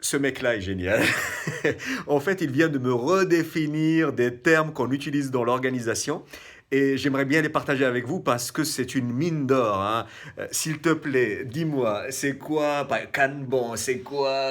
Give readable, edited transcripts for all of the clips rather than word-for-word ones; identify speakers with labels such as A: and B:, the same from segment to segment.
A: Ce mec-là est génial. En fait, il vient de me redéfinir des termes qu'on utilise dans l'organisation et j'aimerais bien les partager avec vous parce que c'est une mine d'or, hein. S'il te plaît, dis-moi, c'est quoi Kanban? C'est quoi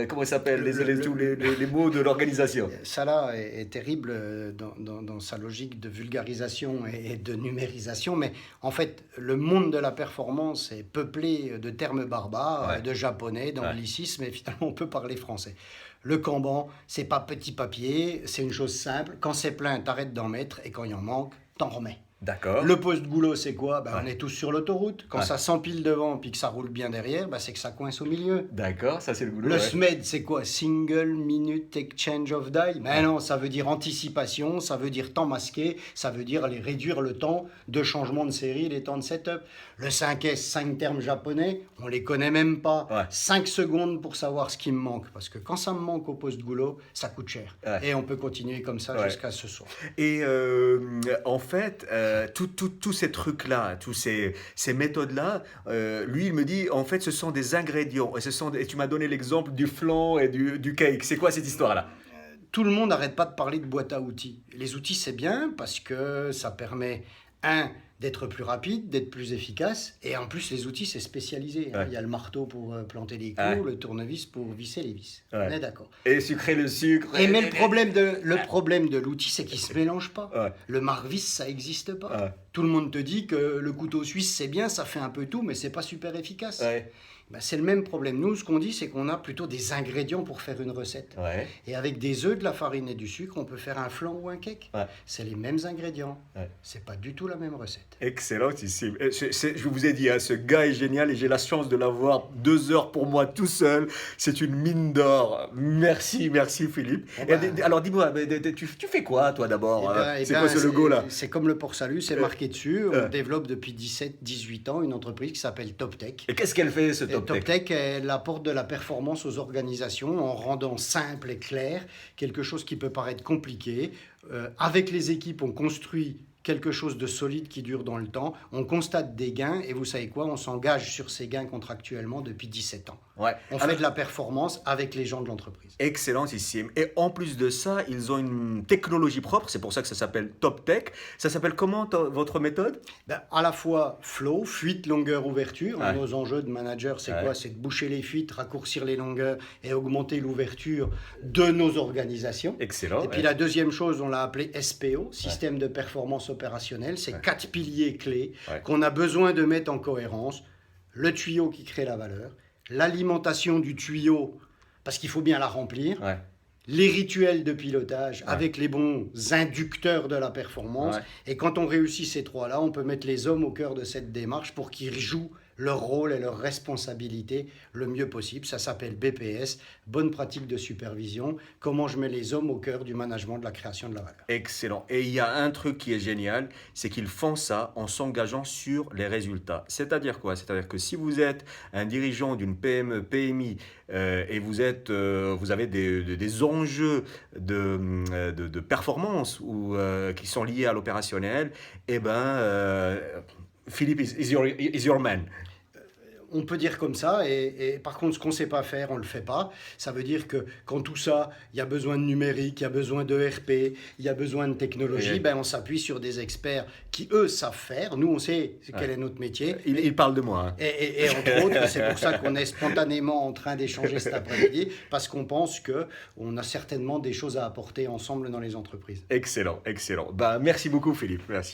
A: comment ça s'appelle
B: Le, le,
A: tous
B: le,
A: les mots de l'organisation?
B: Ça là est terrible dans sa logique de vulgarisation et de numérisation, mais en fait, le monde de la performance est peuplé de termes barbares,
A: Ouais,
B: de japonais,
A: ouais.
B: d'anglicismes, et finalement, on peut parler français. Le Kanban, c'est pas petit papier, c'est une chose simple. Quand c'est plein, t'arrêtes d'en mettre, et quand il en manque, t'en remets.
A: D'accord.
B: Le post-goulot, c'est quoi? On
A: Ouais,
B: est tous sur l'autoroute. Quand
A: ouais.
B: ça s'empile devant puis que ça roule bien derrière, c'est que ça coince au milieu.
A: D'accord, ça c'est le boulot,
B: Le
A: ouais.
B: SMED, c'est quoi? Single Minute Exchange of Die? Mais
A: Ouais.
B: non, ça veut dire anticipation, ça veut dire temps masqué, ça veut dire aller réduire le temps de changement de série, les temps de setup. Le 5S, 5 termes japonais, on les connaît même pas.
A: Ouais.
B: 5 secondes pour savoir ce qui me manque. Parce que quand ça me manque au post-goulot, ça coûte cher.
A: Ouais.
B: Et on peut continuer comme ça
A: Ouais.
B: jusqu'à ce soir.
A: Et en fait, tous ces trucs-là, ces méthodes-là, lui, il me dit, en fait, ce sont des ingrédients. Et tu m'as donné l'exemple du flan et du cake. C'est quoi cette histoire-là?
B: Tout le monde n'arrête pas de parler de boîte à outils. Les outils, c'est bien parce que ça permet, un, d'être plus rapide, d'être plus efficace. Et en plus, les outils, c'est spécialisé.
A: Ouais.
B: Il y a le marteau pour planter les
A: Ouais.
B: clous, le tournevis pour visser les vis.
A: Ouais.
B: On est d'accord.
A: Et sucrer le sucre.
B: Mais le problème de l'outil, c'est qu'il ne se mélange pas.
A: Ouais.
B: Le marvis, ça n'existe pas.
A: Ouais.
B: Tout le monde te dit que le couteau suisse, c'est bien, ça fait un peu tout, mais c'est pas super efficace.
A: Ouais.
B: C'est le même problème. Nous, ce qu'on dit, c'est qu'on a plutôt des ingrédients pour faire une recette.
A: Ouais.
B: Et avec des œufs, de la farine et du sucre, on peut faire un flan ou un cake.
A: Ouais.
B: C'est les mêmes ingrédients.
A: Ouais.
B: C'est pas du tout la même recette.
A: Excellentissime. Je vous ai dit, hein, ce gars est génial et j'ai la chance de l'avoir 2 heures pour moi tout seul. C'est une mine d'or. Merci, merci Philippe. Alors dis-moi, tu fais quoi toi d'abord? C'est quoi ce logo-là?
B: C'est comme le port-salut, c'est marqué dessus. On
A: euh.
B: développe depuis 17-18 ans une entreprise qui s'appelle TopTech.
A: Et qu'est-ce qu'elle fait ce
B: Et
A: TopTech?
B: TopTech, elle apporte de la performance aux organisations en rendant simple et clair quelque chose qui peut paraître compliqué. Avec les équipes, on construit quelque chose de solide qui dure dans le temps. On constate des gains et vous savez quoi? On s'engage sur ces gains contractuellement depuis 17 ans.
A: Ouais.
B: On fait de la performance avec les gens de l'entreprise.
A: Excellentissime. Et en plus de ça, ils ont une technologie propre. C'est pour ça que ça s'appelle TopTech. Ça s'appelle comment votre méthode?
B: À la fois flow, fuite, longueur, ouverture.
A: Ouais.
B: Nos enjeux de manager, c'est quoi? C'est de boucher les fuites, raccourcir les longueurs et augmenter l'ouverture de nos organisations.
A: Excellent.
B: Et puis la deuxième chose, on l'a appelé SPO, système de performance opérationnelle. C'est 4 piliers clés qu'on a besoin de mettre en cohérence. Le tuyau qui crée la valeur, l'alimentation du tuyau, parce qu'il faut bien la remplir, les rituels de pilotage avec les bons inducteurs de la performance. Et quand on réussit ces trois-là, on peut mettre les hommes au cœur de cette démarche pour qu'ils jouent leur rôle et leur responsabilité le mieux possible. Ça s'appelle BPS, bonne pratique de supervision. Comment je mets les hommes au cœur du management de la création de la valeur.
A: Excellent. Et il y a un truc qui est génial, c'est qu'ils font ça en s'engageant sur les résultats. C'est-à-dire quoi? C'est-à-dire que si vous êtes un dirigeant d'une PME, PMI, et vous avez des enjeux de performance qui sont liés à l'opérationnel, eh ben, Philippe is your man.
B: On peut dire comme ça, et par contre, ce qu'on ne sait pas faire, on ne le fait pas. Ça veut dire que quand tout ça, il y a besoin de numérique, il y a besoin de RP, il y a besoin de technologie, on s'appuie sur des experts qui, eux, savent faire. Nous, on sait quel est notre métier.
A: Il parle de moi. Hein.
B: Et entre autres, c'est pour ça qu'on est spontanément en train d'échanger cet après-midi, parce qu'on pense qu'on a certainement des choses à apporter ensemble dans les entreprises.
A: Excellent, excellent. Merci beaucoup, Philippe. Merci.